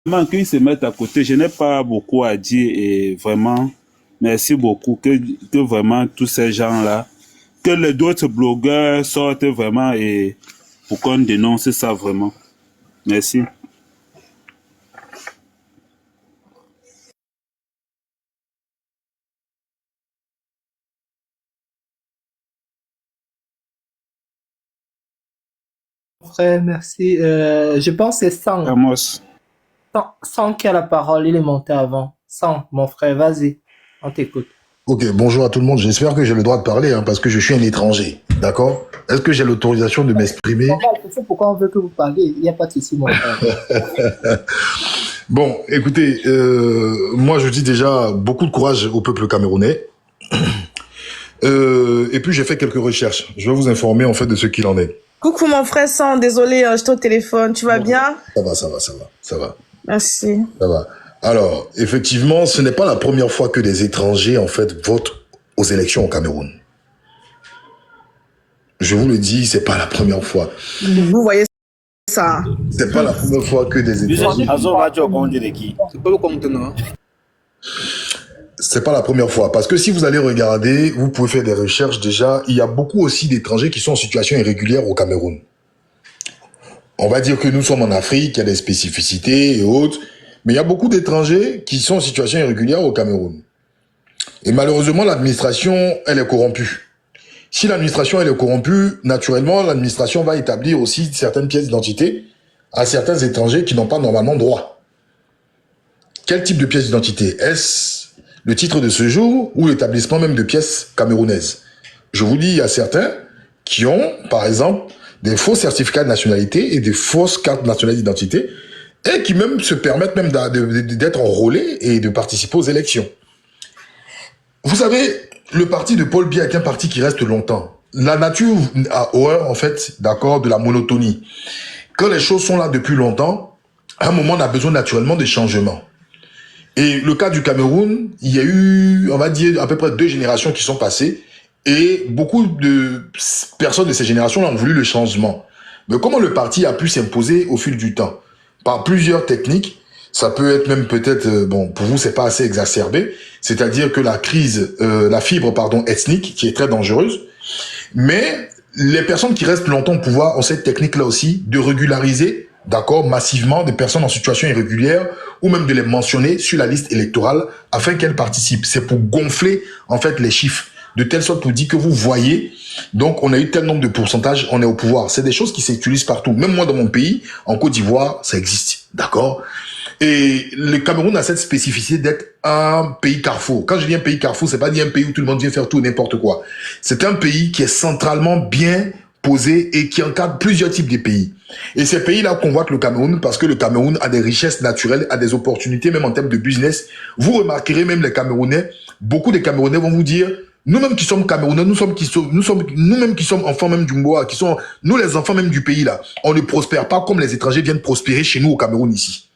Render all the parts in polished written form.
Vraiment, qu'ils se mettent à côté, je n'ai pas beaucoup à dire et vraiment, merci beaucoup que vraiment tous ces gens-là, que les d'autres blogueurs sortent vraiment et pour qu'on dénonce ça vraiment. Merci. Frère, merci. Je pense que c'est Sang. Amos. Sang qui a la parole, il est monté avant. Sang, mon frère, vas-y, on t'écoute. Ok, bonjour à tout le monde. J'espère que j'ai le droit de parler hein, parce que je suis un étranger. D'accord? Est-ce que j'ai l'autorisation de m'exprimer? Normal, je sais pourquoi on veut que vous parliez. Il n'y a pas de souci, mon frère. Bon, écoutez, moi je dis déjà beaucoup de courage au peuple camerounais. Et puis j'ai fait quelques recherches. Je vais vous informer en fait de ce qu'il en est. Coucou mon frère Sang, désolé, je t'ai au téléphone, tu vas bien? Ça va. Merci. Ça va. Alors, effectivement, ce n'est pas la première fois que des étrangers en fait votent aux élections au Cameroun. Je vous le dis, c'est pas la première fois. Vous voyez ça? C'est pas la première fois que des étrangers. C'est pas la première fois. Parce que si vous allez regarder, vous pouvez faire des recherches déjà. Il y a beaucoup aussi d'étrangers qui sont en situation irrégulière au Cameroun. On va dire que nous sommes en Afrique, il y a des spécificités et autres. Mais il y a beaucoup d'étrangers qui sont en situation irrégulière au Cameroun. Et malheureusement, l'administration, elle est corrompue. Si l'administration, elle est corrompue, naturellement, l'administration va établir aussi certaines pièces d'identité à certains étrangers qui n'ont pas normalement droit. Quel type de pièce d'identité? Est-ce le titre de séjour ou l'établissement même de pièces camerounaises? Je vous dis, il y a certains qui ont, par exemple, des faux certificats de nationalité et des fausses cartes nationales d'identité et qui même se permettent même d'être enrôlés et de participer aux élections. Vous savez, le parti de Paul Biya est un parti qui reste longtemps. La nature a horreur, en fait, d'accord, de la monotonie. Quand les choses sont là depuis longtemps, à un moment, on a besoin naturellement de changements. Et le cas du Cameroun, il y a eu, on va dire, à peu près 2 générations qui sont passées et beaucoup de personnes de ces générations ont voulu le changement. Mais comment le parti a pu s'imposer au fil du temps? Par plusieurs techniques. Ça peut être même peut-être, bon, pour vous, c'est pas assez exacerbé. C'est-à-dire que la crise, la fibre, pardon, ethnique, qui est très dangereuse. Mais les personnes qui restent longtemps au pouvoir ont cette technique-là aussi de régulariser, d'accord, massivement des personnes en situation irrégulière ou même de les mentionner sur la liste électorale afin qu'elles participent. C'est pour gonfler, en fait, les chiffres. De telle sorte pour dire que vous voyez, donc on a eu tel nombre de pourcentages, on est au pouvoir. C'est des choses qui s'utilisent partout. Même moi, dans mon pays, en Côte d'Ivoire, ça existe, d'accord? Et le Cameroun a cette spécificité d'être un pays carrefour. Quand je dis un pays carrefour, c'est pas dire un pays où tout le monde vient faire tout et n'importe quoi. C'est un pays qui est centralement bien posé et qui encadre plusieurs types de pays. Et ces pays-là convoitent le Cameroun parce que le Cameroun a des richesses naturelles, a des opportunités, même en termes de business. Vous remarquerez même les Camerounais, beaucoup de Camerounais vont vous dire, nous-mêmes qui sommes Camerounais, nous-mêmes qui sommes enfants même du Mboa, nous les enfants même du pays là, on ne prospère pas comme les étrangers viennent prospérer chez nous au Cameroun ici.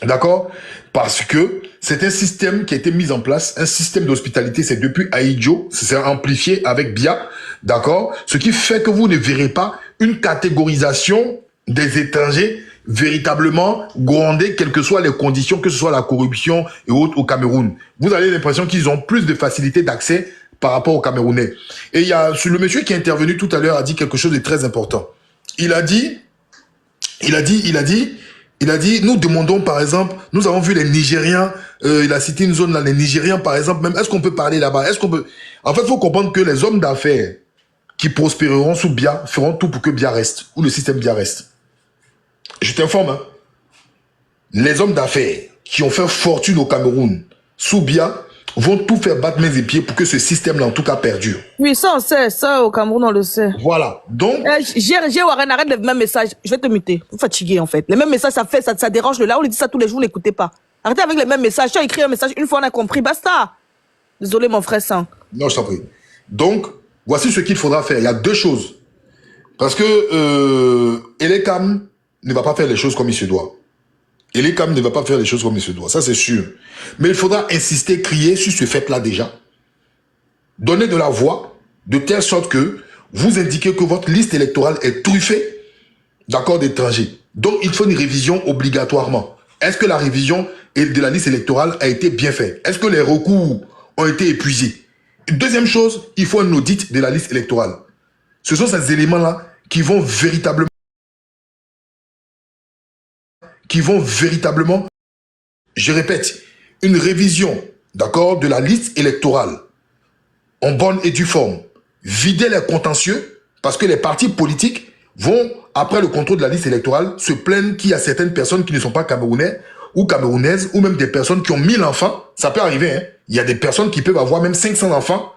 D'accord? Parce que c'est un système qui a été mis en place, un système d'hospitalité, c'est depuis Ahidjo, c'est amplifié avec Biya, d'accord? Ce qui fait que vous ne verrez pas une catégorisation des étrangers véritablement grondés, quelles que soient les conditions, que ce soit la corruption et autres au Cameroun. Vous avez l'impression qu'ils ont plus de facilité d'accès par rapport aux Camerounais. Et il y a le monsieur qui est intervenu tout à l'heure a dit quelque chose de très important. Il a dit, nous demandons par exemple, nous avons vu les Nigériens, il a cité une zone là, les Nigériens par exemple, même, est-ce qu'on peut parler là-bas? En fait, il faut comprendre que les hommes d'affaires qui prospéreront sous Biya feront tout pour que Biya reste, ou le système Biya reste. Je t'informe, hein. Les hommes d'affaires qui ont fait fortune au Cameroun sous Biya vont tout faire battre mains et pieds pour que ce système-là, en tout cas, perdure. Oui, ça on sait, ça au Cameroun on le sait. Voilà, donc... J'ai Warren, arrête les mêmes messages, je vais te muter, vous fatiguez en fait. Les mêmes messages, ça dérange le là, on lui dit ça tous les jours, n'écoutez pas. Arrêtez avec les mêmes messages, tu as écrit un message, une fois on a compris, basta. Désolé mon frère Sang. Non, je t'en prie. Donc, voici ce qu'il faudra faire. Il y a 2 choses. Parce que Elekam ne va pas faire les choses comme il se doit. Elekam ne va pas faire les choses comme il se doit, ça c'est sûr. Mais il faudra insister, crier sur ce fait-là déjà. Donner de la voix, de telle sorte que vous indiquez que votre liste électorale est truffée, d'accord, d'étrangers. Donc il faut une révision obligatoirement. Est-ce que la révision de la liste électorale a été bien faite? Est-ce que les recours ont été épuisés? Deuxième chose, il faut un audit de la liste électorale. Ce sont ces éléments-là qui vont véritablement, je répète, une révision, d'accord, de la liste électorale en bonne et due forme. Vider les contentieux, parce que les partis politiques vont, après le contrôle de la liste électorale, se plaindre qu'il y a certaines personnes qui ne sont pas camerounais ou camerounaises, ou même des personnes qui ont 1000 enfants. Ça peut arriver, hein. Il y a des personnes qui peuvent avoir même 500 enfants.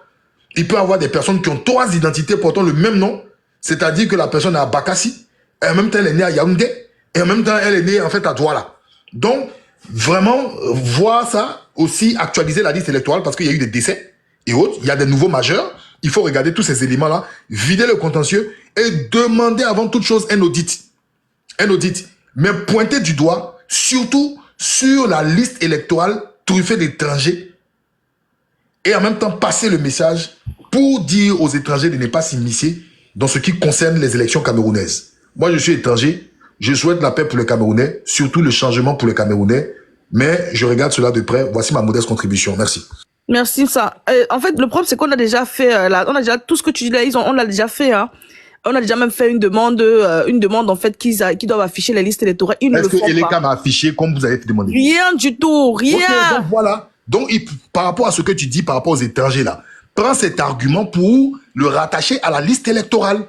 Il peut y avoir des personnes qui ont 3 identités portant le même nom. C'est-à-dire que la personne est à Bakassi, et en même temps elle est née à Yaoundé, et en même temps elle est née en fait à Douala. Donc, vraiment, voir ça, aussi actualiser la liste électorale, parce qu'il y a eu des décès et autres, il y a des nouveaux majeurs. Il faut regarder tous ces éléments-là, vider le contentieux et demander avant toute chose un audit. Un audit. Mais pointer du doigt, surtout sur la liste électorale truffée d'étrangers et en même temps passer le message pour dire aux étrangers de ne pas s'immiscer dans ce qui concerne les élections camerounaises. Moi, je suis étranger, je souhaite la paix pour les Camerounais, surtout le changement pour les Camerounais, mais je regarde cela de près. Voici ma modeste contribution. Merci. Merci, ça. En fait, le problème, c'est qu'on a déjà fait, on a déjà, tout ce que tu dis là, on l'a déjà fait, hein. On a déjà même fait une demande en fait, qu'ils doivent afficher les listes électorales. Ils ne le Est-ce que font Eleka pas. m'a affiché comme vous avez demandé? Rien du tout, rien. Ok, donc voilà. Donc, par rapport à ce que tu dis, par rapport aux étrangers là, prends cet argument pour le rattacher à la liste électorale.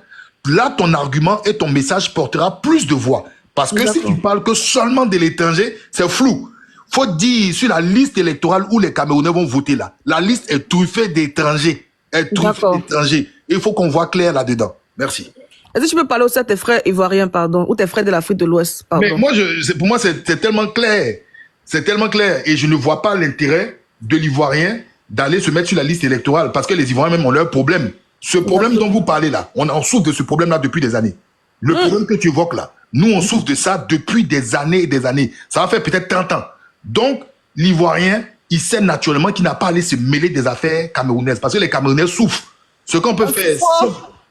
Là, ton argument et ton message portera plus de voix. Parce que si tu parles que seulement de l'étranger, c'est flou. Faut dire sur la liste électorale où les Camerounais vont voter là. La liste est truffée d'étrangers. Elle est truffée d'étrangers. Il faut qu'on voit clair là-dedans. Merci. Est-ce que tu peux parler aussi à tes frères ivoiriens, pardon, ou tes frères de l'Afrique de l'Ouest, pardon? Mais moi, pour moi, c'est tellement clair. C'est tellement clair. Et je ne vois pas l'intérêt de l'Ivoirien d'aller se mettre sur la liste électorale parce que les Ivoiriens même ont leurs problèmes. Ce problème dont vous parlez là, on souffre de ce problème-là depuis des années. Le problème que tu évoques là, nous, on souffre de ça depuis des années et des années. Ça va faire peut-être 30 ans. Donc, l'Ivoirien, il sait naturellement qu'il n'a pas à aller se mêler des affaires camerounaises parce que les Camerounais souffrent. Ce qu'on peut faire,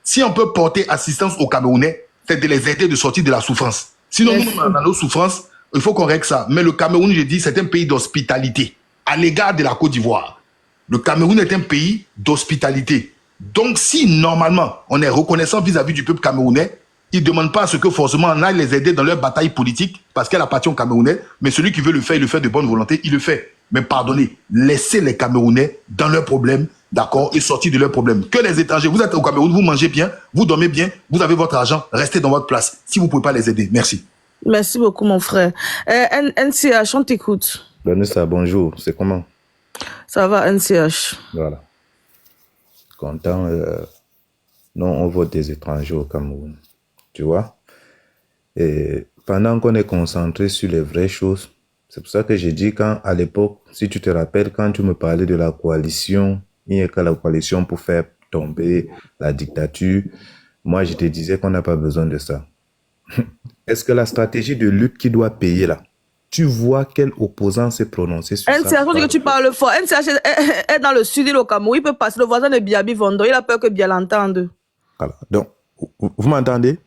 si on peut porter assistance aux Camerounais, c'est de les aider de sortir de la souffrance. Sinon, nous, dans nos souffrances, il faut qu'on règle ça. Mais le Cameroun, je dis, c'est un pays d'hospitalité à l'égard de la Côte d'Ivoire. Le Cameroun est un pays d'hospitalité. Donc, si normalement, on est reconnaissant vis-à-vis du peuple camerounais, ils ne demandent pas à ce que forcément on aille les aider dans leur bataille politique parce qu'elle appartient aux Camerounais, mais celui qui veut le faire, il le fait de bonne volonté, il le fait. Mais pardonnez, laissez les Camerounais dans leurs problèmes, d'accord, et sortir de leurs problèmes. Que les étrangers, vous êtes au Cameroun, vous mangez bien, vous dormez bien, vous avez votre argent, restez dans votre place. Si vous ne pouvez pas les aider, merci. Merci beaucoup, mon frère. NCH, on t'écoute. Vanessa, bonjour, c'est comment? Ça va, NCH. Voilà. Content, non, on vote des étrangers au Cameroun, tu vois. Et pendant qu'on est concentré sur les vraies choses, c'est pour ça que j'ai dit à l'époque, si tu te rappelles, quand tu me parlais de la coalition, il n'y a que la coalition pour faire tomber la dictature, moi je te disais qu'on n'a pas besoin de ça. Est-ce que la stratégie de lutte qui doit payer là, tu vois quel opposant s'est prononcé sur ça? NCH, on dit que tu parles fort. NCH est dans le sud, il est au Cameroun. Il peut passer le voisin de Biabi Vondo. Il a peur que Bia l'entende. Voilà. Donc, vous m'entendez?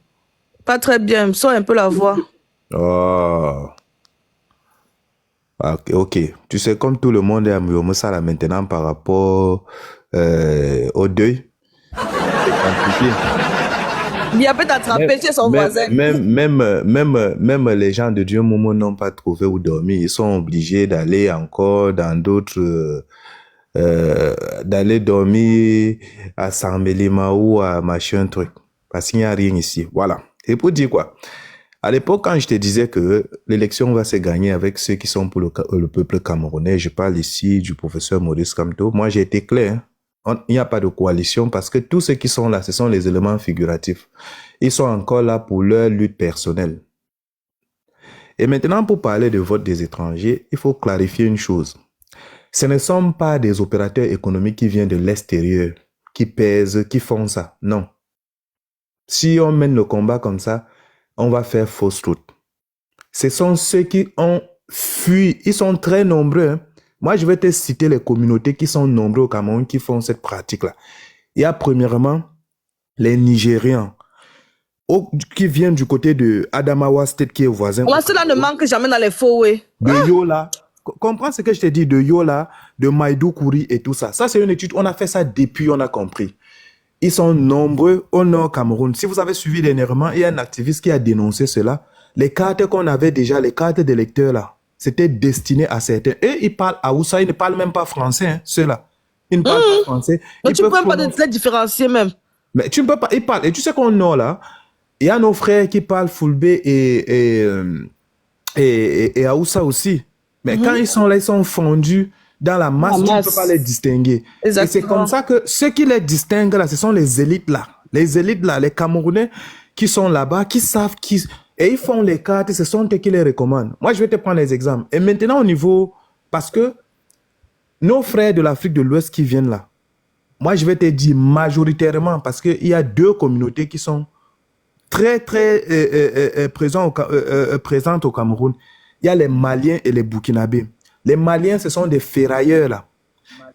Pas très bien. Sors un peu la voix. Oh. Ok. Tu sais, comme tout le monde est à Mouyomosa là maintenant par rapport au deuil, c'est compliqué. Bia peut t'attraper chez son voisin. Même les gens de Dieu Momo n'ont pas trouvé où dormir. Ils sont obligés d'aller encore dans d'autres... d'aller dormir à Sambelima ou à machin truc. Parce qu'il n'y a rien ici. Voilà. Et pour dire quoi? À l'époque, quand je te disais que l'élection va se gagner avec ceux qui sont pour le peuple camerounais, je parle ici du professeur Maurice Kamto, moi j'ai été clair. Il n'y a pas de coalition parce que tous ceux qui sont là, ce sont les éléments figuratifs. Ils sont encore là pour leur lutte personnelle. Et maintenant, pour parler de vote des étrangers, il faut clarifier une chose. Ce ne sont pas des opérateurs économiques qui viennent de l'extérieur, qui pèsent, qui font ça. Non. Si on mène le combat comme ça, on va faire fausse route. Ce sont ceux qui ont fui. Ils sont très nombreux. Hein. Moi, je vais te citer les communautés qui sont nombreuses au Cameroun qui font cette pratique-là. Il y a premièrement les Nigérians. qui viennent du côté de Adamawa State, qui est voisin. Là, cela ne manque jamais dans les faux, oui. De Yola. Comprends ce que je t'ai dit de Yola, de Maïdoukouri et tout ça. Ça, c'est une étude. On a fait ça depuis, on a compris. Ils sont nombreux au nord Cameroun. Si vous avez suivi dernièrement, il y a un activiste qui a dénoncé cela. Les cartes qu'on avait déjà, les cartes d'électeurs là, c'était destiné à certains. Et ils parlent Haoussa, ils ne parlent même pas français, hein, ceux-là. Ils ne parlent pas français. Donc, tu ne peux même pas prononcer... les différencier même. Mais tu ne peux pas, ils parlent. Et tu sais qu'au nord là, il y a nos frères qui parlent Fulbe et Haoussa aussi. Mais quand ils sont là, ils sont fondus dans la masse, tu ne peux pas les distinguer. Exactement. Et c'est comme ça que ceux qui les distinguent là, ce sont les élites là. Les élites là, les Camerounais qui sont là-bas, qui savent qui... Et ils font les cartes, ce sont eux qui les recommandent. Moi, je vais te prendre les exemples. Et maintenant, au niveau... Parce que nos frères de l'Afrique de l'Ouest qui viennent là, moi, je vais te dire majoritairement, parce qu'il y a deux communautés qui sont très, très présentes au Cameroun. Il y a les Maliens et les Burkinabés. Les Maliens, ce sont des ferrailleurs là.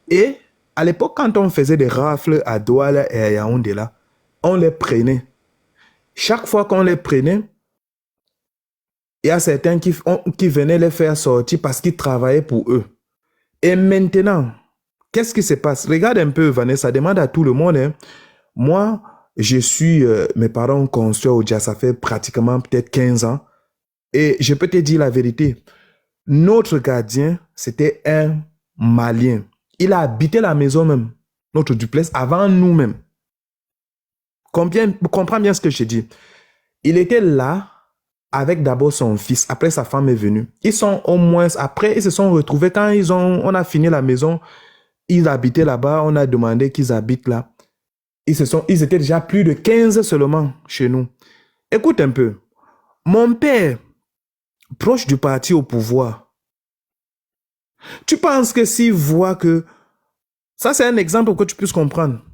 Et à l'époque, quand on faisait des rafles à Douala et à Yaoundé là, on les prenait. Chaque fois qu'on les prenait, il y a certains qui venaient les faire sortir parce qu'ils travaillaient pour eux. Et maintenant, qu'est-ce qui se passe? Regarde un peu, Vanessa, demande à tout le monde. Hein. Moi, je suis... mes parents ont construit au Dja, ça fait pratiquement peut-être 15 ans. Et je peux te dire la vérité. Notre gardien, c'était un Malien. Il a habité la maison même, notre duplex, avant nous-mêmes. Comprends bien ce que je dis. Il était là avec d'abord son fils. Après, sa femme est venue. Ils sont au moins... Après, ils se sont retrouvés. Quand on a fini la maison, ils habitaient là-bas. On a demandé qu'ils habitent là. Ils étaient déjà plus de 15 seulement chez nous. Écoute un peu. Mon père, proche du parti au pouvoir, tu penses que s'il voit que... Ça, c'est un exemple pour que tu puisses comprendre.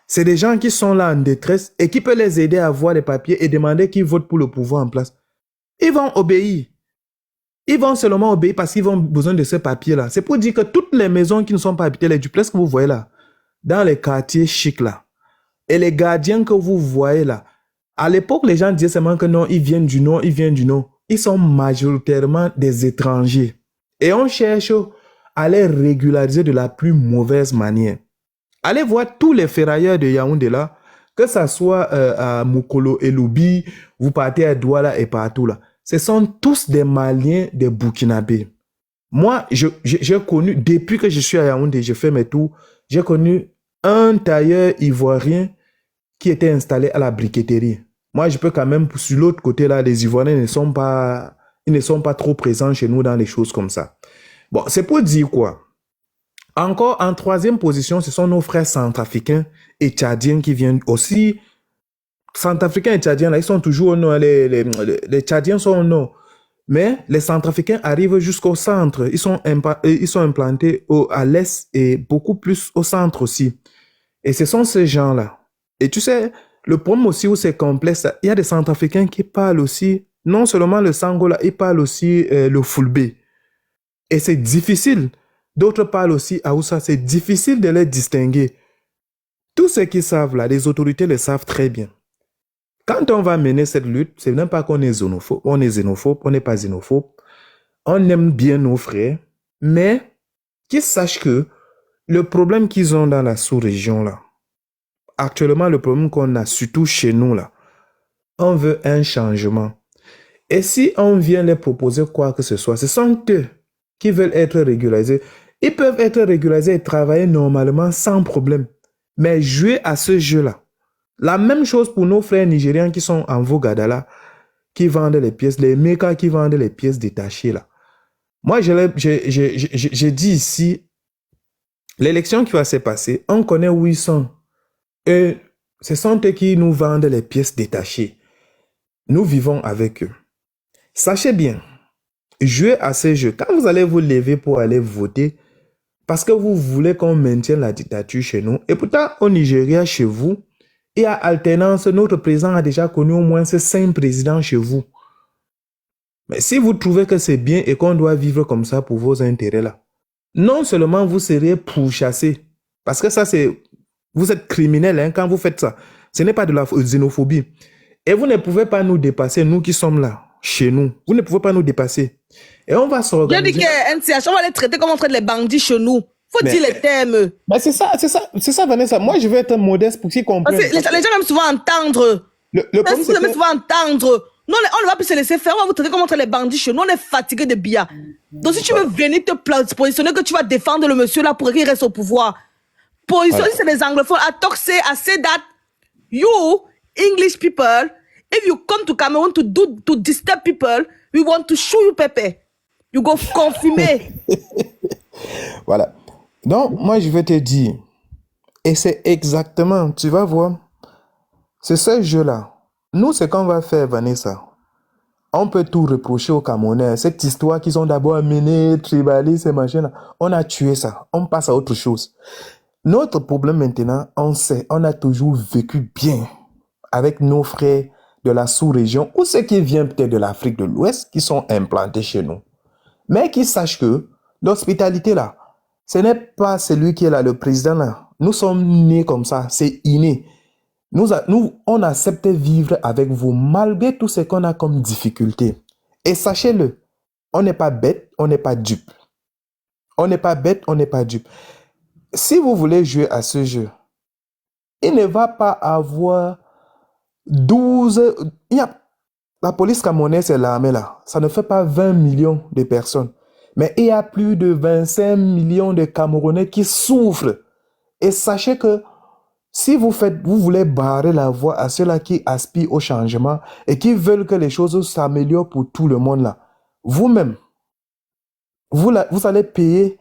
C'est des gens qui sont là en détresse et qui peuvent les aider à avoir les papiers et demander qu'ils votent pour le pouvoir en place. Ils vont obéir. Ils vont seulement obéir parce qu'ils ont besoin de ces papiers-là. C'est pour dire que toutes les maisons qui ne sont pas habitées, les duplex que vous voyez là, dans les quartiers chics là, et les gardiens que vous voyez là, à l'époque, les gens disaient seulement que non, ils viennent du nord, ils viennent du nord. Ils sont majoritairement des étrangers. Et on cherche à les régulariser de la plus mauvaise manière. Allez voir tous les ferrailleurs de Yaoundé là, que ça soit à Mukolo et Loubi, vous partez à Douala et partout là. Ce sont tous des Maliens, des Burkinabés. Moi, j'ai connu, depuis que je suis à Yaoundé, je fais mes tours, j'ai connu un tailleur ivoirien qui était installé à la briqueterie. Moi, je peux quand même, sur l'autre côté là, les Ivoiriens ne sont pas trop présents chez nous dans les choses comme ça. Bon, c'est pour dire quoi? Encore en troisième position, ce sont nos frères centrafricains et tchadiens qui viennent aussi. Centrafricains et tchadiens, là, ils sont toujours au nord. Les tchadiens sont au nord. Mais les centrafricains arrivent jusqu'au centre. Ils sont implantés à l'est et beaucoup plus au centre aussi. Et ce sont ces gens-là. Et tu sais, le problème aussi où c'est complexe, il y a des centrafricains qui parlent aussi, non seulement le sangola, ils parlent aussi le fulbe. Et c'est difficile. D'autres parlent aussi Haoussa. C'est difficile de les distinguer. Tous ceux qui savent là, les autorités le savent très bien. Quand on va mener cette lutte, c'est même pas qu'on est xénophobe. On est xénophobe, on n'est pas xénophobe. On aime bien nos frères. Mais qu'ils sachent que le problème qu'ils ont dans la sous-région là, actuellement le problème qu'on a, surtout chez nous là, on veut un changement. Et si on vient les proposer quoi que ce soit, ce sont eux qui veulent être régularisés. Ils peuvent être régularisés et travailler normalement sans problème. Mais jouer à ce jeu-là. La même chose pour nos frères nigériens qui sont en Vogadala, qui vendent les pièces, les mécas qui vendent les pièces détachées là. Moi, j'ai dit ici, l'élection qui va se passer, on connaît où ils sont. Et ce sont eux qui nous vendent les pièces détachées. Nous vivons avec eux. Sachez bien, jouez à ce jeu. Quand vous allez vous lever pour aller voter, parce que vous voulez qu'on maintienne la dictature chez nous, et pourtant au Nigeria, chez vous, il y a alternance. Notre président a déjà connu au moins 5 présidents chez vous. Mais si vous trouvez que c'est bien et qu'on doit vivre comme ça pour vos intérêts là, non seulement vous serez pourchassés, parce que ça c'est... Vous êtes criminel hein, quand vous faites ça. Ce n'est pas de la xénophobie. Et vous ne pouvez pas nous dépasser, nous qui sommes là, chez nous. Vous ne pouvez pas nous dépasser. Et on va Je dis s'organiser. que NCH, on va les traiter comme on traite les bandits chez nous. Faut Mais- dire les termes. Mais c'est ça, Vanessa. Moi, je veux être modeste pour qu'ils Parce comprennent. que les gens aiment souvent entendre. Le problème, c'est Les gens aiment que... souvent entendre. Non, on ne va plus se laisser faire. On va vous traiter comme on traite les bandits chez nous. On est fatigué de billets. Donc, si tu veux venir te positionner que tu vas défendre le monsieur là pour qu'il reste au pouvoir, positionner, c'est les anglophones. I say that you, English people, if you come to Cameroon to disturb people, we want to show you Pepe. You go confirmer. Voilà. Donc, moi, je vais te dire, et c'est exactement, tu vas voir, c'est ce jeu-là. Nous, ce qu'on va faire, Vanessa, on peut tout reprocher aux Camerounais. Cette histoire qu'ils ont d'abord amenée, tribalistes et machin, on a tué ça. On passe à autre chose. Notre problème maintenant, on sait, on a toujours vécu bien avec nos frères de la sous-région ou ceux qui viennent peut-être de l'Afrique de l'Ouest qui sont implantés chez nous. Mais qu'ils sachent que l'hospitalité là, ce n'est pas celui qui est là, le président là. Nous sommes nés comme ça, c'est inné. Nous, on accepte vivre avec vous malgré tout ce qu'on a comme difficulté. Et sachez-le, on n'est pas bête, on n'est pas dupe. On n'est pas bête, on n'est pas dupe. Si vous voulez jouer à ce jeu, il ne va pas avoir 12... La police camerounaise, c'est l'armée là. Ça ne fait pas 20 millions de personnes. Mais il y a plus de 25 millions de Camerounais qui souffrent. Et sachez que si vous voulez barrer la voie à ceux-là qui aspirent au changement et qui veulent que les choses s'améliorent pour tout le monde là, vous-même, vous allez payer.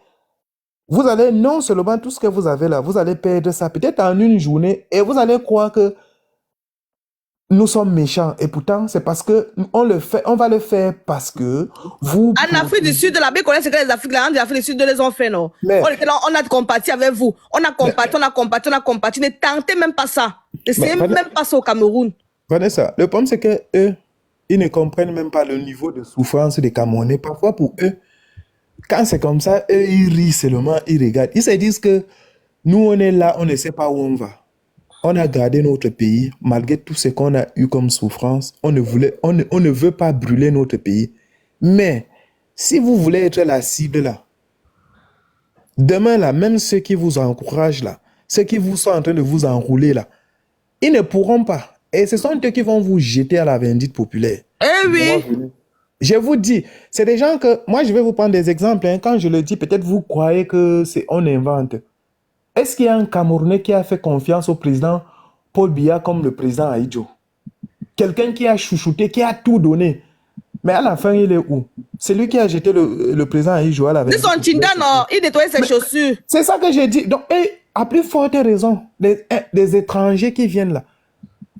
Vous allez non seulement tout ce que vous avez là, vous allez perdre ça peut-être en une journée et vous allez croire que nous sommes méchants. Et pourtant, c'est parce que on va le faire parce que vous... En Afrique du Sud, la B connaît ce que les Africains, les Afrique du Sud les ont fait, non? Mais- On était là, on a compati avec vous. On a compati. Ne tentez même pas ça. N'essayez Mais- même pas ça au Cameroun. Vanessa, le problème c'est que eux, ils ne comprennent même pas le niveau de souffrance des Camerounais. Parfois pour eux, quand c'est comme ça, eux ils rient seulement, ils regardent. Ils se disent que nous on est là, on ne sait pas où on va. On a gardé notre pays malgré tout ce qu'on a eu comme souffrance. On ne veut pas brûler notre pays. Mais si vous voulez être la cible là, demain là, même ceux qui vous encouragent là, ceux qui vous sont en train de vous enrouler là, ils ne pourront pas. Et ce sont eux qui vont vous jeter à la vindicte populaire. Eh oui. Je vous dis, c'est des gens que... Moi, je vais vous prendre des exemples. Hein. Quand je le dis, peut-être vous croyez que c'est on invente. Est-ce qu'il y a un Camerounais qui a fait confiance au président Paul Biya comme le président Ahidjo? Quelqu'un qui a chouchouté, qui a tout donné. Mais à la fin, il est où? C'est lui qui a jeté le président Ahidjo à la C'est son Tinda, non? Il nettoyait ses chaussures. C'est ça que j'ai dit. Donc, à plus forte raison, des étrangers qui viennent là.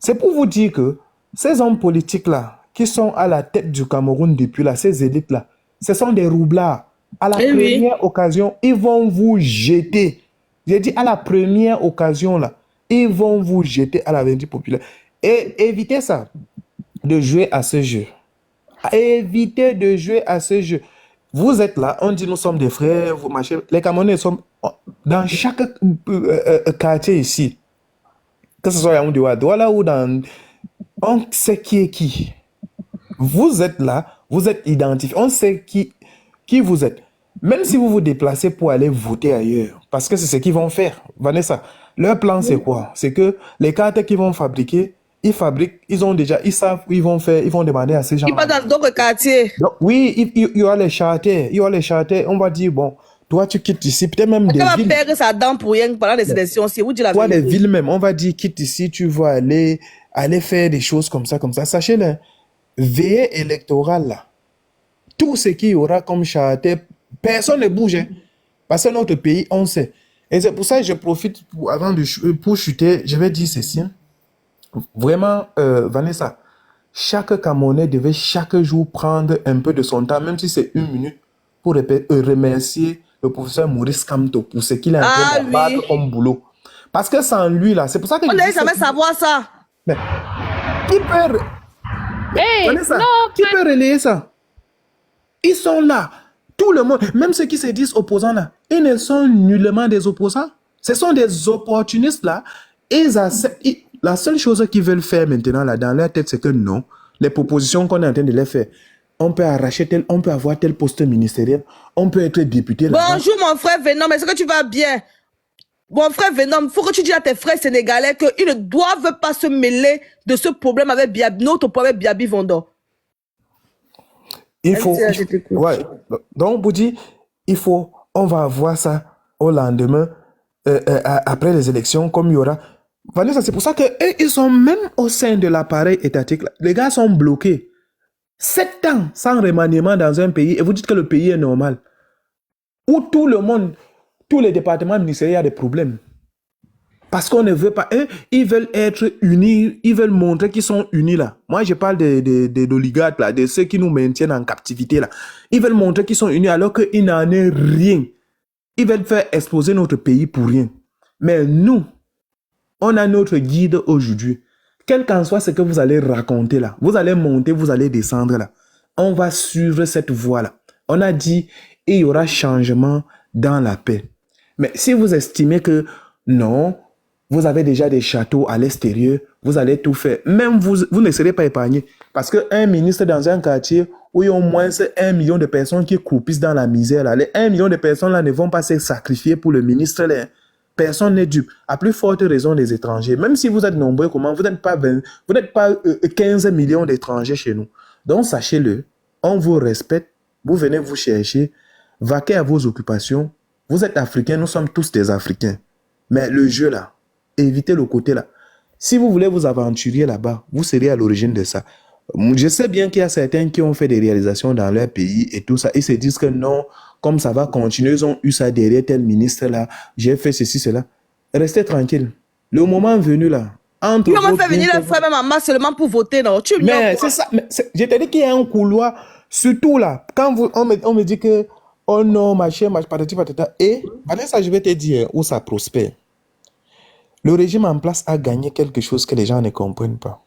C'est pour vous dire que ces hommes politiques-là, qui sont à la tête du Cameroun depuis là, ces élites-là, ce sont des roublards. À la Eh oui. première occasion, ils vont vous jeter. J'ai dit à la première occasion là, ils vont vous jeter à la vindicte populaire. Et évitez ça, de jouer à ce jeu. Évitez de jouer à ce jeu. Vous êtes là, on dit nous sommes des frères, vous machin. Les Camerounais sont dans chaque quartier ici. Que ce soit Yaoundé ou à Douala ou dans... On sait qui est qui. Vous êtes là, vous êtes identifié. On sait qui vous êtes. Même si vous vous déplacez pour aller voter ailleurs, parce que c'est ce qu'ils vont faire. Vanessa, leur plan c'est quoi? C'est que les cartes qu'ils vont fabriquer, ils savent où ils vont faire, ils vont demander à ces gens. Il passe dans d'autres quartiers. Donc, oui, il y aura les charters, on va dire, bon, toi tu quittes ici, peut-être même des On va villes. perdre sa dent pour rien pendant les élections aussi. Vous dites la Toi, les vérité. villes même, on va dire, quitte ici, tu vas aller faire des choses comme ça. Sachez-le, veillée électorale, là, tout ce qu'il y aura comme charter, personne ne bouge. Hein. Parce que notre pays, on sait. Et c'est pour ça que je profite pour chuter, je vais dire ceci. Hein. Vraiment, Vanessa, chaque Camerounais devait chaque jour prendre un peu de son temps, même si c'est 1 minute, pour remercier le professeur Maurice Kamto pour ce qu'il est en train de battre comme boulot. Parce que sans lui, là, c'est pour ça que On je devait dis jamais savoir ça. Mais, qui peut... Vanessa, qui peut relayer ça? Ils sont là. Tout le monde, même ceux qui se disent opposants là, ils ne sont nullement des opposants. Ce sont des opportunistes là. Ils acceptent. la seule chose qu'ils veulent faire maintenant là dans leur tête, c'est que non, les propositions qu'on est en train de les faire, on peut arracher tel, on peut avoir tel poste ministériel, on peut être député là. Bonjour mon frère Venom, est-ce que tu vas bien? Mon frère Venom, il faut que tu dises à tes frères sénégalais qu'ils ne doivent pas se mêler de ce problème avec Biabi, notre problème avec Biabi Vondor. Il faut, ouais. Donc, pour dire, il faut, on va voir ça au lendemain, après les élections, comme il y aura. Vanessa, c'est pour ça qu'eux, ils sont même au sein de l'appareil étatique. Les gars sont bloqués. 7 ans sans remaniement dans un pays, et vous dites que le pays est normal. Où tout le monde, tous les départements ministériels, il y a des problèmes. Parce qu'on ne veut pas. Eux, ils veulent être unis, ils veulent montrer qu'ils sont unis là. Moi, je parle des oligarques là, de ceux qui nous maintiennent en captivité là. Ils veulent montrer qu'ils sont unis alors qu'il n'en est rien. Ils veulent faire exploser notre pays pour rien. Mais nous, on a notre guide aujourd'hui. Quel qu'en soit ce que vous allez raconter là, vous allez monter, vous allez descendre là. On va suivre cette voie là. On a dit, il y aura changement dans la paix. Mais si vous estimez que non, vous avez déjà des châteaux à l'extérieur, vous allez tout faire. Même vous ne serez pas épargné. Parce qu'un ministre dans un quartier où il y a au moins 1 million de personnes qui croupissent dans la misère, là, les 1 million de personnes là ne vont pas se sacrifier pour le ministre. Là. Personne n'est dupe. À plus forte raison des étrangers. Même si vous êtes nombreux, comment, vous n'êtes pas 15 millions d'étrangers chez nous. Donc sachez-le, on vous respecte, vous venez vous chercher, vaquez à vos occupations. Vous êtes africains, nous sommes tous des Africains. Mais le jeu là, évitez le côté là. Si vous voulez vous aventurer là-bas, vous serez à l'origine de ça. Je sais bien qu'il y a certains qui ont fait des réalisations dans leur pays et tout ça. Ils se disent que non, comme ça va continuer, ils ont eu ça derrière tel ministre là. J'ai fait ceci, cela. Restez tranquille. Le moment venu là. Comment faire venir les frères même en masse seulement pour voter, non? Mais c'est ça. Je t'ai dit qu'il y a un couloir. Surtout là, quand on me dit que oh non, machin, patati patata. Et Vanessa, je vais te dire où ça prospère. Le régime en place a gagné quelque chose que les gens ne comprennent pas.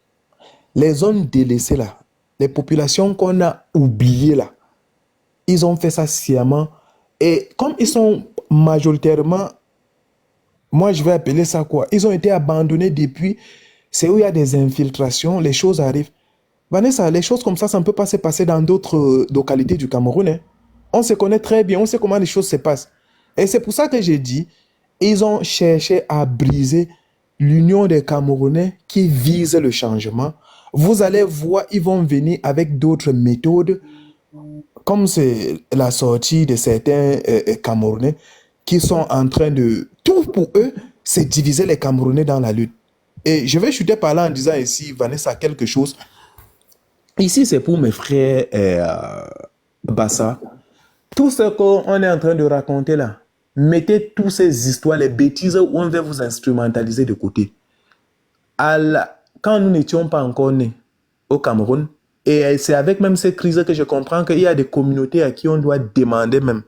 Les zones délaissées là, les populations qu'on a oubliées là, ils ont fait ça sciemment. Et comme ils sont majoritairement, moi je vais appeler ça quoi, ils ont été abandonnés depuis, c'est où il y a des infiltrations, les choses arrivent. Vanessa, les choses comme ça ne peut pas se passer dans d'autres localités du Cameroun. Hein. On se connaît très bien, on sait comment les choses se passent. Et c'est pour ça que j'ai dit, ils ont cherché à briser l'union des Camerounais qui vise le changement. Vous allez voir, ils vont venir avec d'autres méthodes, comme c'est la sortie de certains Camerounais qui sont en train de... Tout pour eux, c'est diviser les Camerounais dans la lutte. Et je vais chuter par là en disant ici, Vanessa, quelque chose. Ici, c'est pour mes frères Bassa. Tout ce qu'on est en train de raconter là, mettez toutes ces histoires, les bêtises où on va vous instrumentaliser de côté. Quand nous n'étions pas encore nés au Cameroun, et c'est avec même ces crises que je comprends qu'il y a des communautés à qui on doit demander même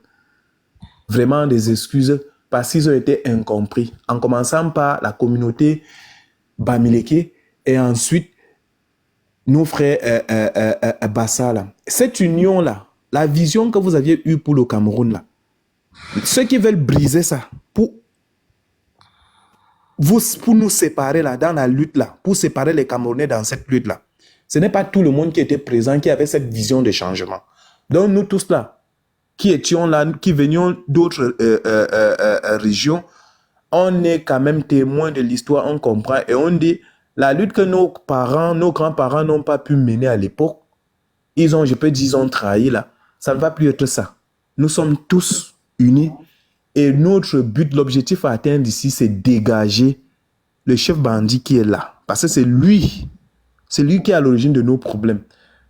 vraiment des excuses parce qu'ils ont été incompris. En commençant par la communauté Bamileke et ensuite nos frères Bassa là. Cette union là, la vision que vous aviez eue pour le Cameroun là, ceux qui veulent briser ça, pour nous séparer là, dans la lutte là, pour séparer les Camerounais dans cette lutte là, ce n'est pas tout le monde qui était présent, qui avait cette vision de changement. Donc nous tous là, qui étions là, qui venions d'autres régions, on est quand même témoins de l'histoire, on comprend et on dit, la lutte que nos parents, nos grands-parents n'ont pas pu mener à l'époque, ils ont trahi là, ça ne va plus être ça. Nous sommes tous unis et notre but, l'objectif à atteindre ici, c'est dégager le chef bandit qui est là. Parce que c'est lui qui est à l'origine de nos problèmes.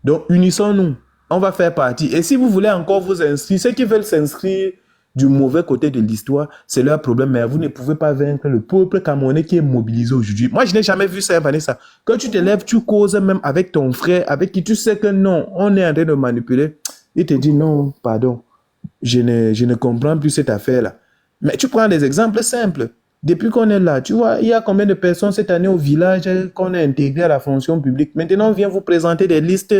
Donc unissons-nous, on va faire partie. Et si vous voulez encore vous inscrire, ceux qui veulent s'inscrire du mauvais côté de l'histoire, c'est leur problème, mais vous ne pouvez pas vaincre le peuple camerounais qui est mobilisé aujourd'hui. Moi, je n'ai jamais vu ça, Vanessa. Quand tu te lèves, tu causes même avec ton frère, avec qui tu sais que non, on est en train de manipuler. Il te dit non, pardon. Je ne comprends plus cette affaire-là. Mais tu prends des exemples simples. Depuis qu'on est là, tu vois, il y a combien de personnes cette année au village qu'on a intégré à la fonction publique. Maintenant, on vient vous présenter des listes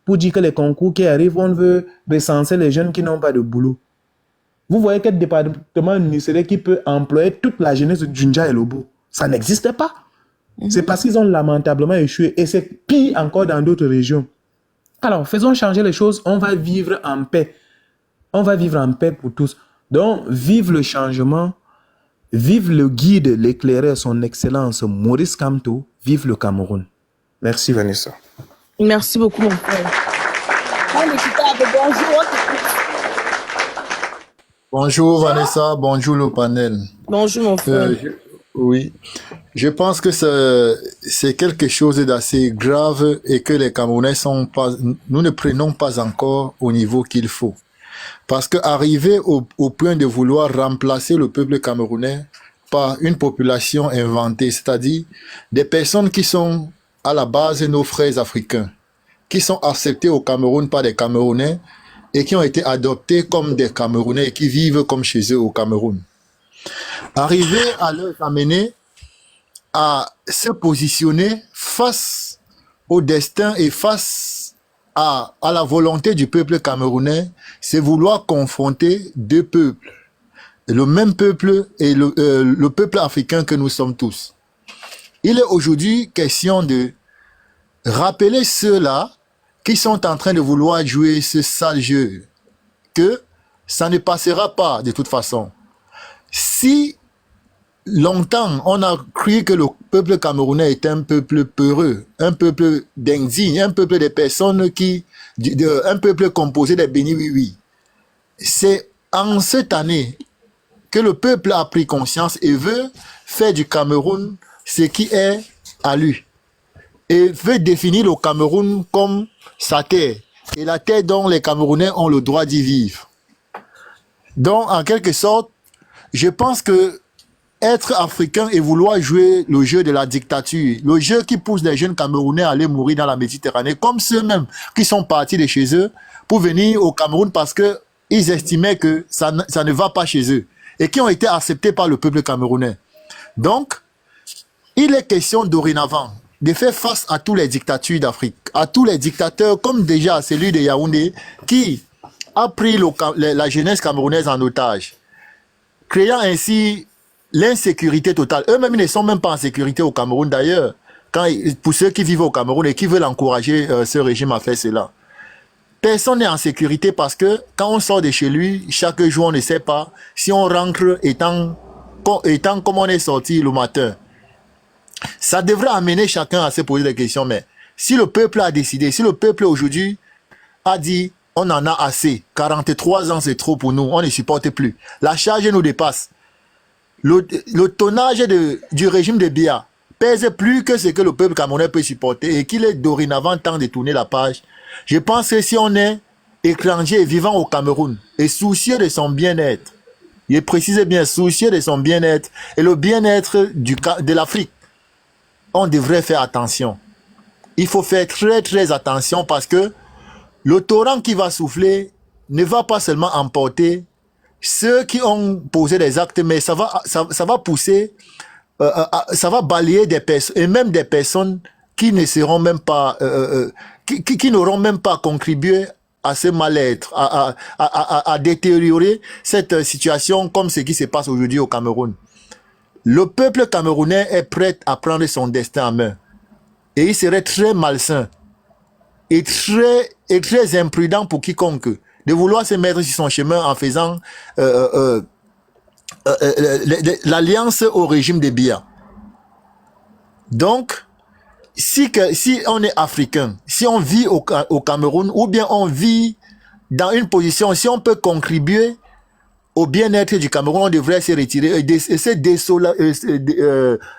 pour dire que les concours qui arrivent, on veut recenser les jeunes qui n'ont pas de boulot. Vous voyez quel département ministériel qui peut employer toute la jeunesse de Djundja et Lobo. Ça n'existe pas. C'est parce qu'ils ont lamentablement échoué. Et c'est pire encore dans d'autres régions. Alors, faisons changer les choses. On va vivre en paix. On va vivre en paix pour tous. Donc, vive le changement. Vive le guide, l'éclaireur, son excellence, Maurice Kamto. Vive le Cameroun. Merci, Vanessa. Merci beaucoup, mon frère. Bonjour. Bonjour Vanessa, bonjour le panel. Bonjour, mon frère. Oui, je pense que c'est quelque chose d'assez grave et que les Camerounais nous ne prenons pas encore au niveau qu'il faut. Parce qu'arriver au point de vouloir remplacer le peuple camerounais par une population inventée, c'est-à-dire des personnes qui sont à la base nos frères africains, qui sont acceptés au Cameroun par des Camerounais et qui ont été adoptés comme des Camerounais et qui vivent comme chez eux au Cameroun. Arriver à leur amener à se positionner face au destin et face à la volonté du peuple camerounais, c'est vouloir confronter deux peuples, le même peuple et le peuple africain que nous sommes tous. Il est aujourd'hui question de rappeler ceux-là qui sont en train de vouloir jouer ce sale jeu, que ça ne passera pas de toute façon. Si longtemps on a cru que le peuple camerounais est un peuple peureux, un peuple d'indignes, un peuple de personnes un peuple composé des bénis oui. C'est en cette année que le peuple a pris conscience et veut faire du Cameroun ce qui est à lui. Et veut définir le Cameroun comme sa terre. Et la terre dont les Camerounais ont le droit d'y vivre. Donc, en quelque sorte, je pense que être africain et vouloir jouer le jeu de la dictature, le jeu qui pousse les jeunes Camerounais à aller mourir dans la Méditerranée, comme ceux-mêmes qui sont partis de chez eux pour venir au Cameroun parce qu'ils estimaient que ça ne va pas chez eux et qui ont été acceptés par le peuple camerounais. Donc, il est question dorénavant de faire face à toutes les dictatures d'Afrique, à tous les dictateurs, comme déjà celui de Yaoundé, qui a pris la jeunesse camerounaise en otage, créant ainsi l'insécurité totale. Eux-mêmes, ils ne sont même pas en sécurité au Cameroun d'ailleurs, pour ceux qui vivent au Cameroun et qui veulent encourager ce régime à faire cela. Personne n'est en sécurité parce que quand on sort de chez lui, chaque jour, on ne sait pas si on rentre étant comme on est sorti le matin. Ça devrait amener chacun à se poser des questions, mais si le peuple a décidé, si le peuple aujourd'hui a dit on en a assez, 43 ans c'est trop pour nous, on ne supporte plus, la charge nous dépasse, le tonnage du régime de Biya pèse plus que ce que le peuple camerounais peut supporter et qu'il est dorénavant temps de tourner la page. Je pense que si on est étranger vivant au Cameroun et soucieux de son bien-être, il précise bien soucieux de son bien-être et le bien-être de l'Afrique, on devrait faire attention. Il faut faire très très attention parce que le torrent qui va souffler ne va pas seulement emporter ceux qui ont posé des actes, mais ça va pousser, ça va balayer des personnes, et même des personnes qui ne seront même pas, qui n'auront même pas contribué à ce mal-être, à détériorer cette situation comme ce qui se passe aujourd'hui au Cameroun. Le peuple camerounais est prêt à prendre son destin en main. Et il serait très malsain et très imprudent pour quiconque de vouloir se mettre sur son chemin en faisant l'alliance au régime de Biya. Donc, si on est africain, si on vit au Cameroun, ou bien on vit dans une position, si on peut contribuer au bien-être du Cameroun, on devrait se retirer et se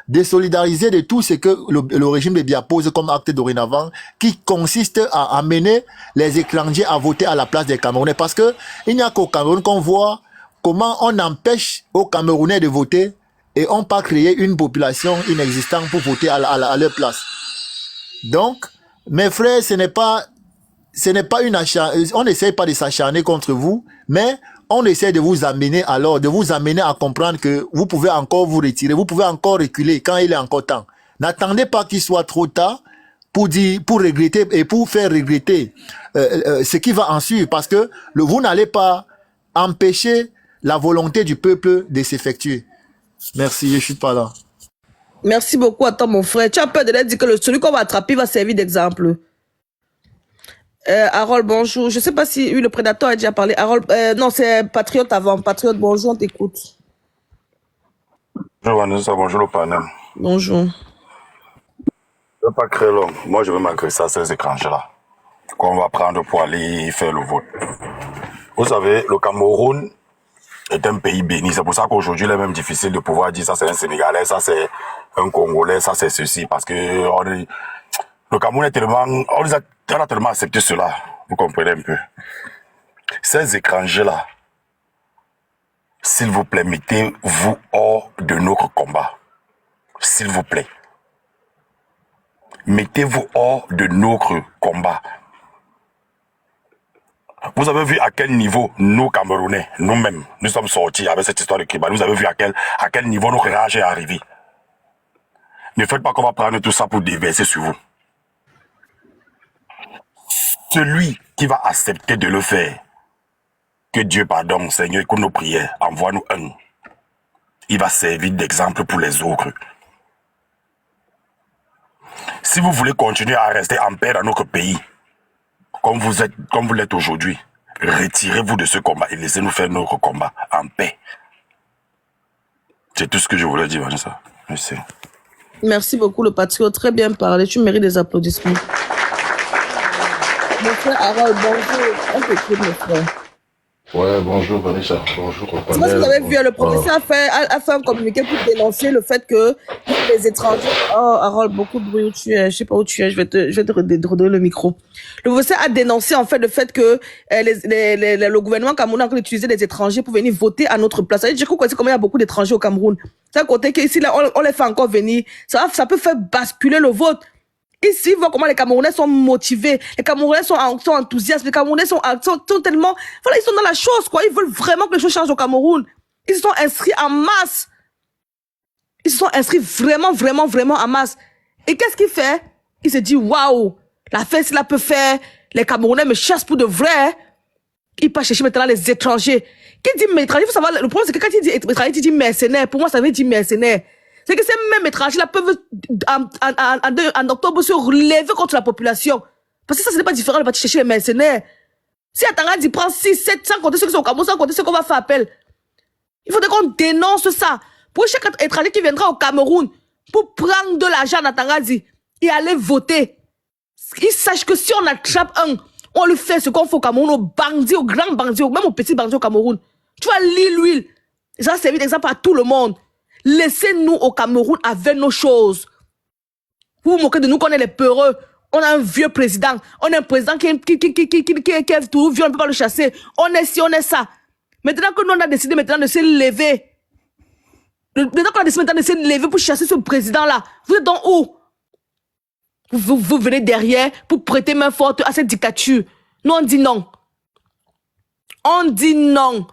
désolidariser de tout ce que le régime de Biya pose comme acte dorénavant, qui consiste à amener les étrangers à voter à la place des Camerounais. Parce que il n'y a qu'au Cameroun qu'on voit comment on empêche aux Camerounais de voter et on pas créer une population inexistante pour voter à leur place. Donc, mes frères, ce n'est pas une on n'essaie pas de s'acharner contre vous, mais on essaie de vous amener à comprendre que vous pouvez encore vous retirer, vous pouvez encore reculer quand il est encore temps. N'attendez pas qu'il soit trop tard pour regretter et pour faire regretter ce qui va en suivre, parce que vous n'allez pas empêcher la volonté du peuple de s'effectuer. Merci, je suis pas là. Merci beaucoup à toi, mon frère. Tu as peur de leur dire que celui qu'on va attraper va servir d'exemple. Harold, bonjour. Je ne sais pas si le prédateur a déjà parlé. Harold, non, c'est Patriote avant. Patriote, bonjour, on t'écoute. Bonjour Vanessa, bonjour le panel. Bonjour. Je ne veux pas créer l'homme. Moi, je veux m'agresser à ces étrangers-là qu'on va prendre pour aller faire le vote. Vous savez, le Cameroun est un pays béni. C'est pour ça qu'aujourd'hui, il est même difficile de pouvoir dire ça c'est un Sénégalais, ça c'est un Congolais, ça c'est ceci. Parce que le Cameroun est tellement... On a tellement accepté cela. Vous comprenez un peu. Ces étrangers-là, s'il vous plaît, mettez-vous hors de notre combat. S'il vous plaît. Mettez-vous hors de notre combat. Vous avez vu à quel niveau nous, Camerounais, nous-mêmes, nous sommes sortis avec cette histoire de Kibali. Vous avez vu à quel niveau notre rage est arrivé. Ne faites pas qu'on va prendre tout ça pour déverser sur vous. Celui qui va accepter de le faire, que Dieu pardonne, Seigneur, écoute nos prières, envoie-nous un. Il va servir d'exemple pour les autres. Si vous voulez continuer à rester en paix dans notre pays, comme vous l'êtes aujourd'hui, retirez-vous de ce combat et laissez-nous faire notre combat en paix. C'est tout ce que je voulais dire, Vanessa. Merci. Merci beaucoup, le patriote. Très bien parlé. Tu mérites des applaudissements. Mon frère Harold, bonjour. On t'écoute, mon frère. Ouais, bonjour Vanessa, bonjour au C'est parce que vous panel. avez vu, le professeur a fait un communiqué pour dénoncer le fait que les étrangers... Oh, Harold, beaucoup de bruit où tu es. Je sais pas où tu es, je vais te redonner le micro. Le professeur a dénoncé en fait le fait que le gouvernement camerounais a utilisé des étrangers pour venir voter à notre place. Je crois que comment il y a beaucoup d'étrangers au Cameroun. C'est à côté qu'ici, là, on les fait encore venir. Ça peut faire basculer le vote. Ici, voit comment les Camerounais sont motivés, les Camerounais sont enthousiastes, les Camerounais sont tellement... Voilà, ils sont dans la chose, quoi. Ils veulent vraiment que les choses changent au Cameroun. Ils se sont inscrits en masse. Ils se sont inscrits vraiment, vraiment, vraiment en masse. Et qu'est-ce qu'il fait? Il se dit, waouh, la fête, s'il la peut faire, les Camerounais me chassent pour de vrai. Il part chercher maintenant les étrangers. Qui dit étranger, il faut savoir, le problème c'est que quand il dit étranger, il dit mercenaire. Pour moi, ça veut dire mercenaire. C'est que ces mêmes étrangers-là peuvent, en octobre, se relever contre la population. Parce que ça, ce n'est pas différent de partir chercher les mercenaires. Si Atanga dit prend 6, 7, sans compter ceux qui sont au Cameroun, sans compter ceux qu'on va faire appel. Il faudrait qu'on dénonce ça. Pour chaque étranger qui viendra au Cameroun, pour prendre de l'argent à Tangadi et aller voter, il sache que si on attrape un, on lui fait ce qu'on fait au Cameroun, aux bandits, aux grands bandits, même aux petits bandits au Cameroun. Tu vas lire l'huile. Ça va servir d'exemple à tout le monde. Laissez-nous au Cameroun avec nos choses. Vous vous moquez de nous qu'on est les peureux. On a un vieux président. On a un président qui est tout vieux, on ne peut pas le chasser. On est ci, on est ça. Maintenant que nous, on a décidé maintenant de se lever. Maintenant qu'on a décidé maintenant de se lever pour chasser ce président-là. Vous êtes dans où? Vous venez derrière pour prêter main forte à cette dictature. Nous, on dit non. On dit non.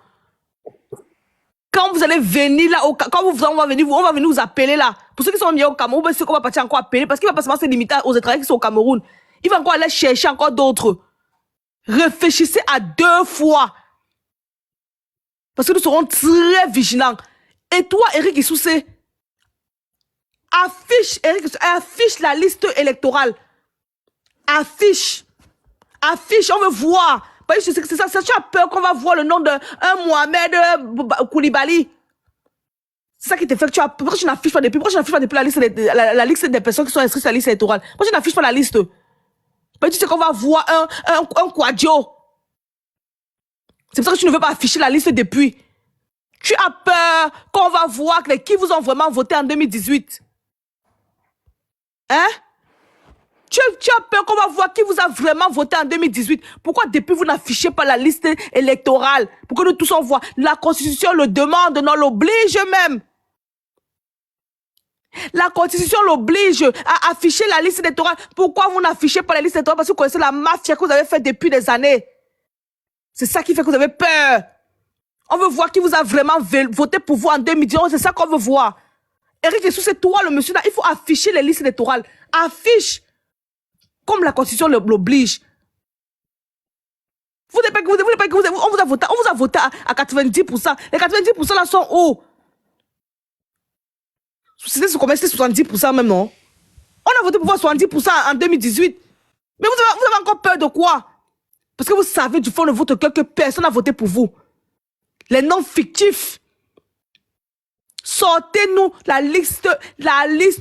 Quand vous allez venir là, quand on va venir vous appeler là. Pour ceux qui sont venus au Cameroun, ceux qu'on va partir encore appeler, parce qu'il va pas seulement se limiter aux étrangers qui sont au Cameroun. Il va encore aller chercher encore d'autres. Réfléchissez à 2 fois. Parce que nous serons très vigilants. Et toi, Eric Issoussé, affiche la liste électorale. Affiche, on veut voir. C'est ça, tu as peur qu'on va voir le nom d'un Mohamed Koulibaly. C'est ça qui te fait que tu as peur. Pourquoi tu n'affiches pas depuis? Pourquoi tu n'affiches pas depuis la liste des personnes qui sont inscrites sur la liste électorale? Pourquoi tu n'affiches pas la liste? Tu sais qu'on va voir un Quadio. C'est pour ça que tu ne veux pas afficher la liste depuis. Tu as peur qu'on va voir qui vous ont vraiment voté en 2018. Hein? Tu as peur qu'on va voir qui vous a vraiment voté en 2018. Pourquoi depuis vous n'affichez pas la liste électorale? Pour que nous tous on voit. La Constitution le demande, non l'oblige même. La Constitution l'oblige à afficher la liste électorale. Pourquoi vous n'affichez pas la liste électorale? Parce que vous connaissez la mafia que vous avez fait depuis des années. C'est ça qui fait que vous avez peur. On veut voir qui vous a vraiment voté pour vous en 2018. C'est ça qu'on veut voir. Eric Issou, c'est toi le monsieur là. Il faut afficher les listes électorales. Affiche. Comme la Constitution l'oblige. On vous a voté à 90%. Les 90% là sont où? C'était combien? C'était 70% même, non? On a voté pour voir 70% en 2018. Mais vous avez encore peur de quoi? Parce que vous savez du fond de votre cœur que personne n'a voté pour vous. Les noms fictifs. Sortez-nous la liste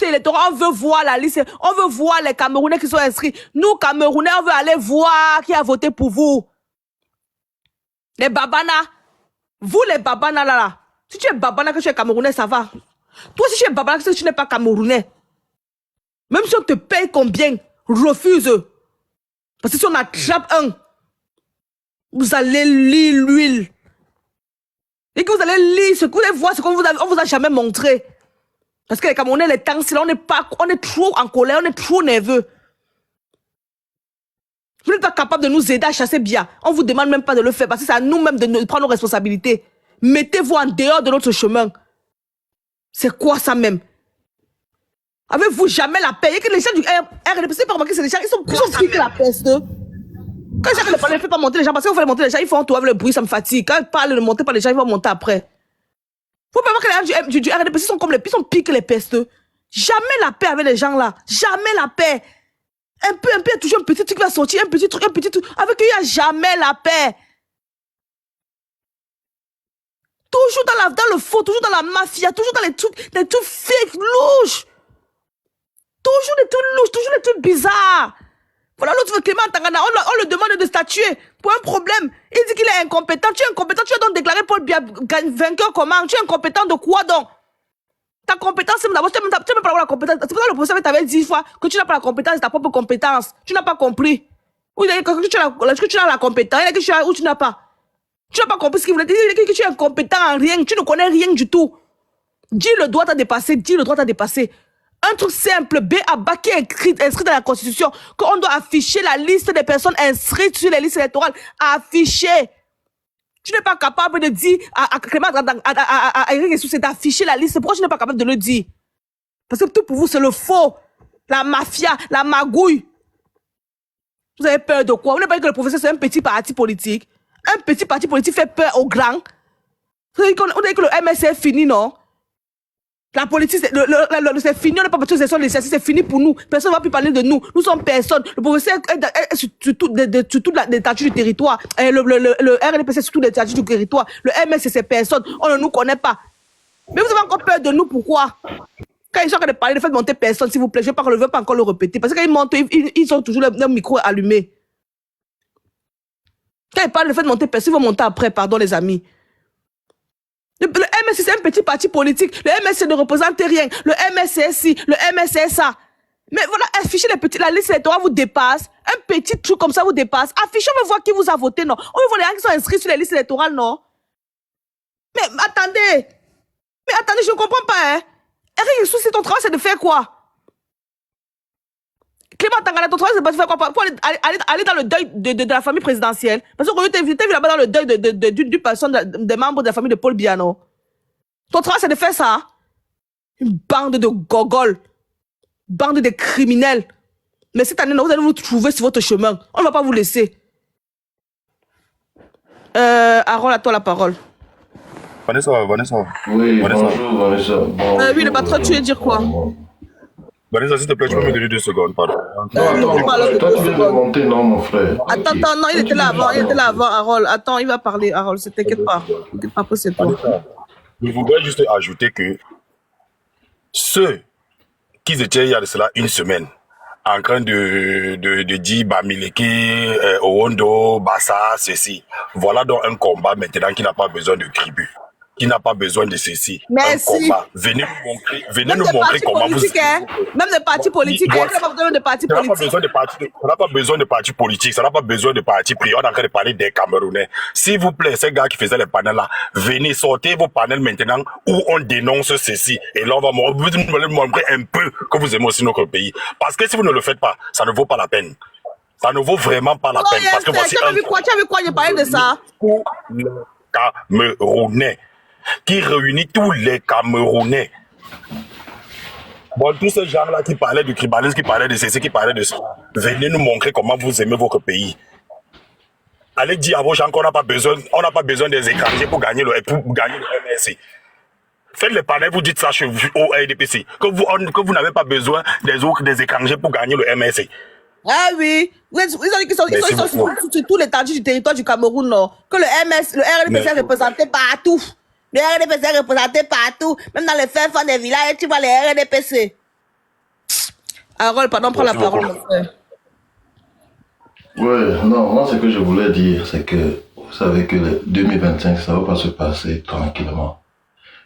électorale. On veut voir la liste. On veut voir les Camerounais qui sont inscrits. Nous, Camerounais, on veut aller voir qui a voté pour vous. Les Babana. Vous, les Babana, là. Si tu es Babana, que tu es Camerounais, ça va. Toi, si tu es Babana, que tu n'es pas Camerounais. Même si on te paye combien, refuse. Parce que si on attrape un, vous allez lire l'huile. Et que vous allez lire ce que vous allez voir, ce qu'on vous a jamais montré. Parce que les Camerounais, les temps, là, on est trop en colère, on est trop nerveux. Vous n'êtes pas capable de nous aider à chasser bien. On vous demande même pas de le faire parce que c'est à nous-mêmes de prendre nos responsabilités. Mettez-vous en dehors de notre chemin. C'est quoi ça même? Avez-vous jamais la paix? Et que les gens du RDP, c'est pas remarqué, c'est les gens, ils sont pris que la peste. Quand les gens ne font pas monter les gens, parce que vous faites monter les gens, ils font tout avec le bruit, ça me fatigue. Quand ils parlent de monter par les gens, ils vont monter après. Faut pas voir que les gens du RDP sont comme ils sont pires que les pestes. Jamais la paix avec les gens là. Jamais la paix. Un peu, il y a toujours un petit truc qui va sortir, un petit truc. Avec eux, il n'y a jamais la paix. Toujours dans le faux, toujours dans la mafia, toujours dans les trucs fake, louches. Toujours des trucs louches, toujours des trucs bizarres. Voilà l'autre Clément Tangana, on le demande de statuer pour un problème. Il dit qu'il est incompétent. Tu es incompétent, tu as donc déclaré Paul Biya vainqueur comment? Tu es incompétent de quoi donc? Ta compétence, c'est d'abord, tu n'as même pas la compétence. C'est pour ça que le professeur t'avait dit 10 fois que tu n'as pas la compétence de ta propre compétence. Tu n'as pas compris. Ou il a dit que tu as la compétence, il a dit que tu as ou tu n'as pas. Tu n'as pas compris ce qu'il voulait dire. Il a dit que tu es incompétent en rien, tu ne connais rien du tout. Dis le droit t'a dépassé, Un truc simple, B.A.B.A. qui est inscrit dans la Constitution, qu'on doit afficher la liste des personnes inscrites sur les listes électorales. Afficher. Tu n'es pas capable de dire à Clément, à Eric Essou, c'est d'afficher la liste. Pourquoi tu n'es pas capable de le dire? Parce que tout pour vous, c'est le faux, la mafia, la magouille. Vous avez peur de quoi? Vous n'avez pas dit que le professeur, c'est un petit parti politique. Un petit parti politique fait peur aux grands. Vous avez dit que le MS est fini, non? La politique, c'est fini, on n'est pas parti aux élections législatives, c'est fini pour nous. Personne ne va plus parler de nous. Nous sommes personne. Le professeur est sur toute l'étendue du territoire. Le RDP, c'est sur toute l'étendue du territoire. Le MS, c'est personne. On ne nous connaît pas. Mais vous avez encore peur de nous, pourquoi? Quand ils sont en train de parler, de faire monter personne, s'il vous plaît, je ne veux pas encore le répéter. Parce que quand ils montent, ils ont toujours leur micro allumé. Quand ils parlent de faire monter personne, ils vont monter après, pardon les amis. Le MSC, c'est un petit parti politique. Le MSC ne représente rien. Le MSC est ci, le MSC est ça. Mais voilà, affichez la liste électorale vous dépasse. Un petit truc comme ça vous dépasse. Affichez, on veut voir qui vous a voté, non? On veut voir les gens qui sont inscrits sur les listes électorales, non? Mais attendez, je ne comprends pas, hein. Eric, si ton travail, c'est de faire quoi? Clément Tangana, ton travail, c'est de faire quoi? Pour aller dans le deuil de la famille présidentielle. Parce que tu es vu là-bas dans le deuil d'une personne, des membres de la famille de Paul Biya. Ton travail, c'est de faire ça. Une bande de gogoles. Bande de criminels. Mais cette année, vous allez vous trouver sur votre chemin. On ne va pas vous laisser. Aaron, à toi la parole. Vanessa. Oui, Vanessa. bonjour, Vanessa. Bonjour. Oui, le patron, tu veux dire quoi? Vanessa, s'il te plaît, tu peux me donner 2 secondes, pardon. Non, toi, tu viens de monter, non, mon frère. Attends, non, il était là avant, Harold. Attends, il va parler, Harold, t'inquiète pas. T'inquiète pas, c'est toi. Je voudrais juste ajouter que ceux qui étaient il y a de cela une semaine en train de dire Bamileke, Owondo, Bassa, ceci. Voilà donc un combat maintenant qui n'a pas besoin de tribus, qui n'a pas besoin de ceci. Merci. Un combat. Venez nous montrer comment vous... Même les partis politiques, il n'y a pas besoin de partis politiques. Ça n'a pas besoin de partis politiques, ça n'a pas besoin de partis pris. On est en train de parler des Camerounais. S'il vous plaît, ces gars qui faisaient les panels là, venez, sortez vos panels maintenant où on dénonce ceci. Et là, on va vous montrer un peu que vous aimez aussi notre pays. Parce que si vous ne le faites pas, ça ne vaut pas la peine. Ça ne vaut vraiment pas la peine. Parce que voici tu as vu quoi, j'ai parlé de ça? Tous les Camerounais, qui réunit tous les Camerounais. Bon, tous ces gens-là qui parlaient du tribalisme, qui parlaient de ceci, qui parlaient de ça, venez nous montrer comment vous aimez votre pays. Allez dire à vos gens qu'on n'a pas besoin des étrangers pour gagner le MSC. Faites les panels, vous dites ça chez vous, au RDPC, que vous n'avez pas besoin des étrangers pour gagner le MSC. Ah oui, ils ont dit qu'ils sont sur tous les tendus du territoire du Cameroun, non. Que le RDPC est représenté partout. Le RDPC est représenté partout. Même dans les fins des villages, tu vois les RDPC. Harold, pardon, prends la parole, mon frère. Ouais, non, moi, ce que je voulais dire, c'est que vous savez que le 2025, ça va pas se passer tranquillement.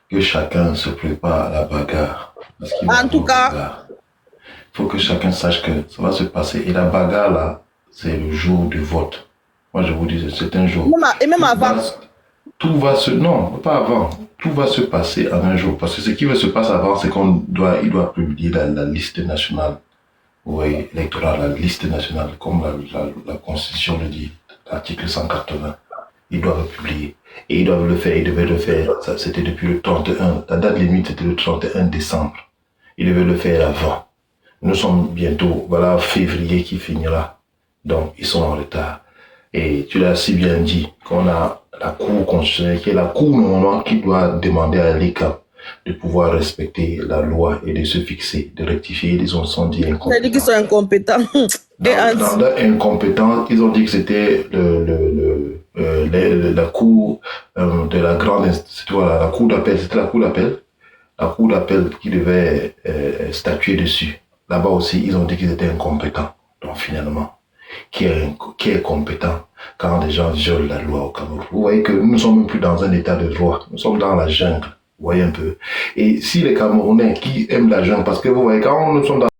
Que chacun se prépare à la bagarre. Parce qu'il En tout cas, il faut que chacun sache que ça va se passer. Et la bagarre, là, c'est le jour du vote. Moi, je vous dis, c'est un jour. Et même avant. Non, pas avant. Tout va se passer en un jour. Parce que ce qui va se passer avant, c'est il doit publier la liste nationale. Oui, électorale, la liste nationale, comme la Constitution le dit, l'article 180. Ils doivent publier. Et ils doivent le faire, ils devaient le faire. Ça, c'était depuis le 31. La date limite, c'était le 31 décembre. Ils devaient le faire avant. Nous sommes bientôt, voilà, février qui finira. Donc, ils sont en retard. Et tu l'as si bien dit, qu'on a la Cour constitutionnelle, qui est la Cour normalement qui doit demander à l'ECAP de pouvoir respecter la loi et de se fixer, de rectifier. Ils ont dit incompétents. Ils ont dit qu'ils sont incompétents. Dans leur incompétence, ils ont dit que c'était la Cour de la grande... la Cour d'appel, c'était la Cour d'appel. La Cour d'appel qui devait statuer dessus. Là-bas aussi, ils ont dit qu'ils étaient incompétents. Donc finalement, qui est compétent quand les gens violent la loi au Cameroun? Vous voyez que nous ne sommes plus dans un état de droit. Nous sommes dans la jungle. Vous voyez un peu. Et si les Camerounais qui aiment la jungle, parce que vous voyez, quand nous sommes dans